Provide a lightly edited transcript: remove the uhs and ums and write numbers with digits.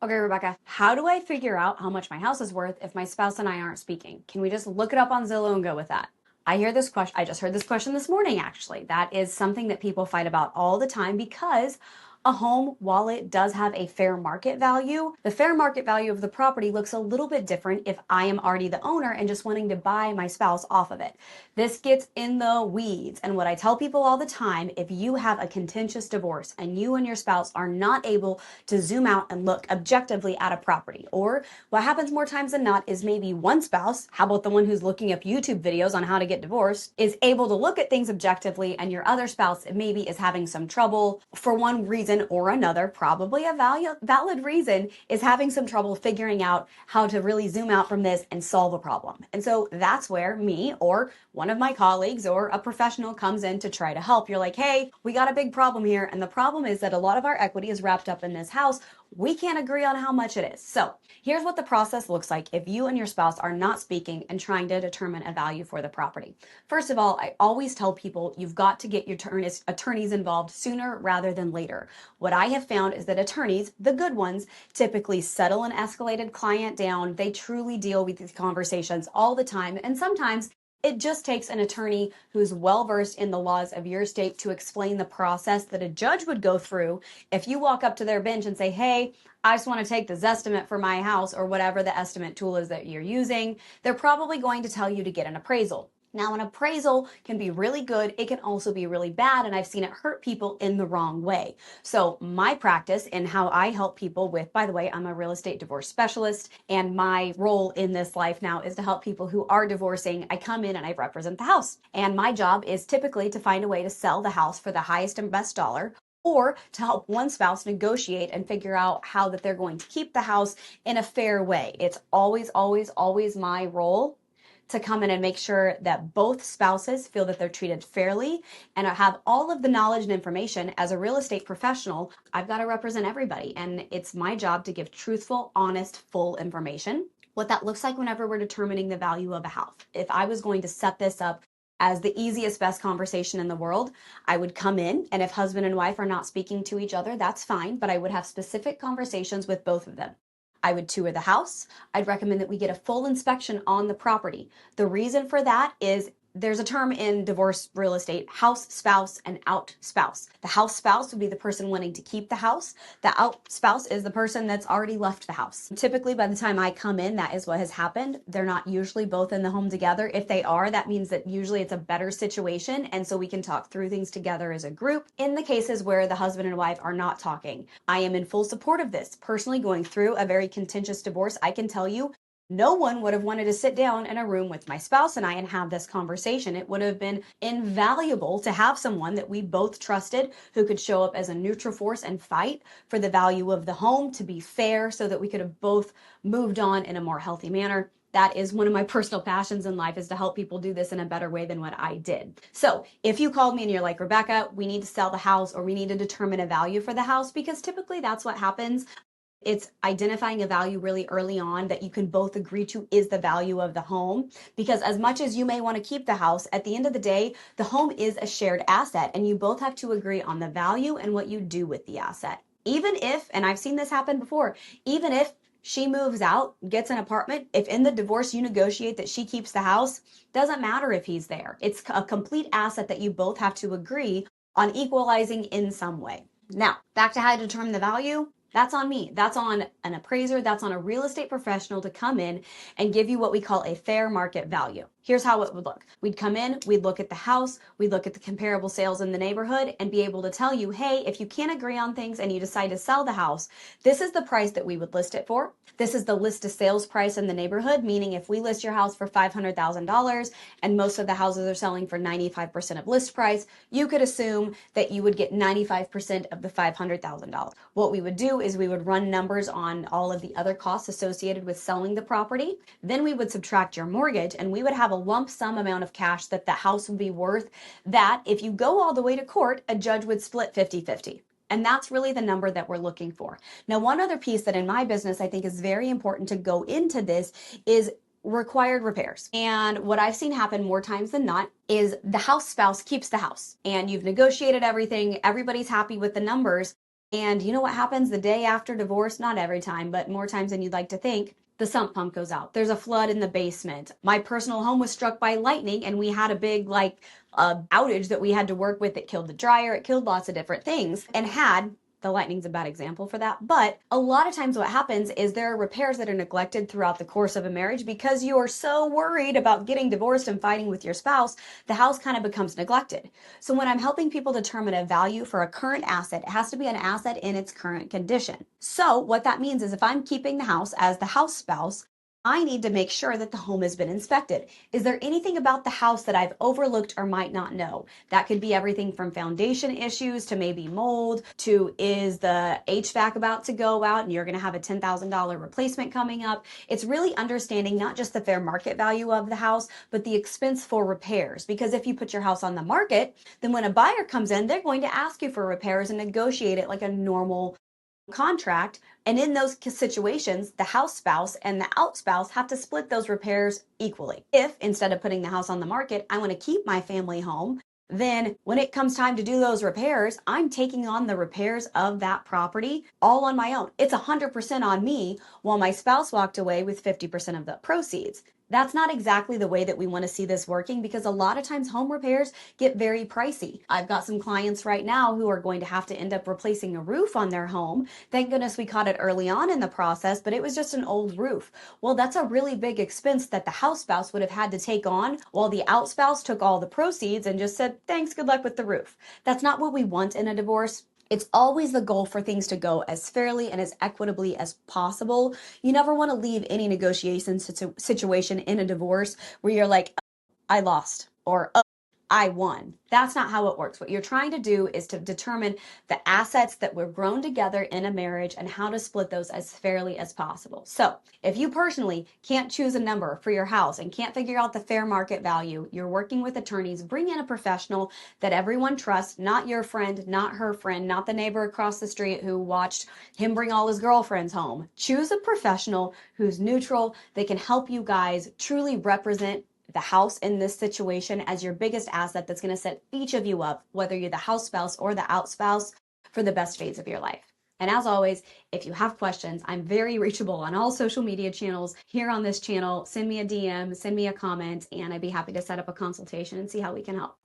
Okay, Rebecca, how do I figure out how much my house is worth if my spouse and I aren't speaking? Can we just look it up on Zillow and go with that? I hear this question. I just heard this question this morning, actually. That is something that people fight about all the time because a home, while it does have a fair market value, the fair market value of the property looks a little bit different if I am already the owner and just wanting to buy my spouse off of it. This gets in the weeds. And what I tell people all the time, if you have a contentious divorce and you and your spouse are not able to zoom out and look objectively at a property, or what happens more times than not is maybe one spouse, how about the one who's looking up YouTube videos on how to get divorced, is able to look at things objectively, and your other spouse maybe is having some trouble for one reason or another, probably a valid reason, is having some trouble figuring out how to really zoom out from this and solve a problem. And so that's where me or one of my colleagues or a professional comes in to try to help. You're like, hey, we got a big problem here. And the problem is that a lot of our equity is wrapped up in this house. We can't agree on how much it is. So here's what the process looks like if you and your spouse are not speaking and trying to determine a value for the property. First of all, I always tell people you've got to get your attorneys involved sooner rather than later. What I have found is that attorneys, the good ones, typically settle an escalated client down. They truly deal with these conversations all the time. And sometimes it just takes an attorney who's well-versed in the laws of your state to explain the process that a judge would go through if you walk up to their bench and say, hey, I just want to take this estimate for my house, or whatever the estimate tool is that you're using. They're probably going to tell you to get an appraisal. Now, an appraisal can be really good. It can also be really bad, and I've seen it hurt people in the wrong way. So my practice and how I help people with, by the way, I'm a real estate divorce specialist, and my role in this life now is to help people who are divorcing. I come in and I represent the house. And my job is typically to find a way to sell the house for the highest and best dollar, or to help one spouse negotiate and figure out how that they're going to keep the house in a fair way. It's always, always, always my role to come in and make sure that both spouses feel that they're treated fairly and have all of the knowledge and information. As a real estate professional, I've got to represent everybody, and it's my job to give truthful, honest, full information. What that looks like whenever we're determining the value of a house. If I was going to set this up as the easiest, best conversation in the world, I would come in, and if husband and wife are not speaking to each other, that's fine, but I would have specific conversations with both of them. I would tour the house. I'd recommend that we get a full inspection on the property. The reason for that is there's a term in divorce real estate, house spouse and out spouse. The house spouse would be the person wanting to keep the house. The out spouse is the person that's already left the house. Typically, by the time I come in, that is what has happened. They're not usually both in the home together. If they are, that means that usually it's a better situation, and so we can talk through things together as a group. In the cases where the husband and wife are not talking, I am in full support of this. Personally, going through a very contentious divorce, I can tell you, no one would have wanted to sit down in a room with my spouse and I and have this conversation. It would have been invaluable to have someone that we both trusted who could show up as a neutral force and fight for the value of the home, to be fair, so that we could have both moved on in a more healthy manner. That is one of my personal passions in life, is to help people do this in a better way than what I did. So if you called me and you're like, Rebecca, we need to sell the house, or we need to determine a value for the house, because typically that's what happens. It's identifying a value really early on that you can both agree to is the value of the home. Because as much as you may want to keep the house, at the end of the day, the home is a shared asset, and you both have to agree on the value and what you do with the asset. Even if, and I've seen this happen before, even if she moves out, gets an apartment, if in the divorce you negotiate that she keeps the house, doesn't matter if he's there. It's a complete asset that you both have to agree on equalizing in some way. Now, back to how to determine the value. That's on me. That's on an appraiser. That's on a real estate professional to come in and give you what we call a fair market value. Here's how it would look. We'd come in, we'd look at the house, we'd look at the comparable sales in the neighborhood, and be able to tell you, hey, if you can't agree on things and you decide to sell the house, this is the price that we would list it for. This is the list to sales price in the neighborhood, meaning if we list your house for $500,000 and most of the houses are selling for 95% of list price, you could assume that you would get 95% of the $500,000. What we would do is we would run numbers on all of the other costs associated with selling the property. Then we would subtract your mortgage, and we would have a lump sum amount of cash that the house would be worth, that if you go all the way to court, a judge would split 50-50. And that's really the number that we're looking for. Now, one other piece that in my business I think is very important to go into this is required repairs. And what I've seen happen more times than not is the house spouse keeps the house, and you've negotiated everything, everybody's happy with the numbers, And you know what happens the day after divorce? Not every time, but more times than you'd like to think. The sump pump goes out. There's a flood in the basement. My personal home was struck by lightning, and we had a big, outage that we had to work with. It killed the dryer, it killed lots of different things, and had the lightning's a bad example for that. But a lot of times, what happens is there are repairs that are neglected throughout the course of a marriage because you are so worried about getting divorced and fighting with your spouse. The house kind of becomes neglected. So when I'm helping people determine a value for a current asset, it has to be an asset in its current condition. So what that means is if I'm keeping the house as the house spouse, I need to make sure that the home has been inspected. Is there anything about the house that I've overlooked or might not know? That could be everything from foundation issues to maybe mold to is the HVAC about to go out and you're going to have a $10,000 replacement coming up. It's really understanding not just the fair market value of the house, but the expense for repairs. Because if you put your house on the market, then when a buyer comes in, they're going to ask you for repairs and negotiate it like a normal contract. And in those situations, the house spouse and the out spouse have to split those repairs equally. If instead of putting the house on the market, I want to keep my family home, then when it comes time to do those repairs, I'm taking on the repairs of that property all on my own. It's 100% on me while my spouse walked away with 50% of the proceeds. That's not exactly the way that we want to see this working because a lot of times home repairs get very pricey. I've got some clients right now who are going to have to end up replacing a roof on their home. Thank goodness we caught it early on in the process, but it was just an old roof. Well, that's a really big expense that the house spouse would have had to take on while the out spouse took all the proceeds and just said, thanks, good luck with the roof. That's not what we want in a divorce. It's always the goal for things to go as fairly and as equitably as possible. You never want to leave any negotiation situation in a divorce where you're like, I lost or I won. That's not how it works. What you're trying to do is to determine the assets that were grown together in a marriage and how to split those as fairly as possible. So if you personally can't choose a number for your house and can't figure out the fair market value, you're working with attorneys, bring in a professional that everyone trusts, not your friend, not her friend, not the neighbor across the street who watched him bring all his girlfriends home. Choose a professional who's neutral. They can help you guys truly represent the house in this situation as your biggest asset that's going to set each of you up, whether you're the house spouse or the out spouse, for the best phase of your life. And as always, if you have questions, I'm very reachable on all social media channels here on this channel. Send me a DM, send me a comment, and I'd be happy to set up a consultation and see how we can help.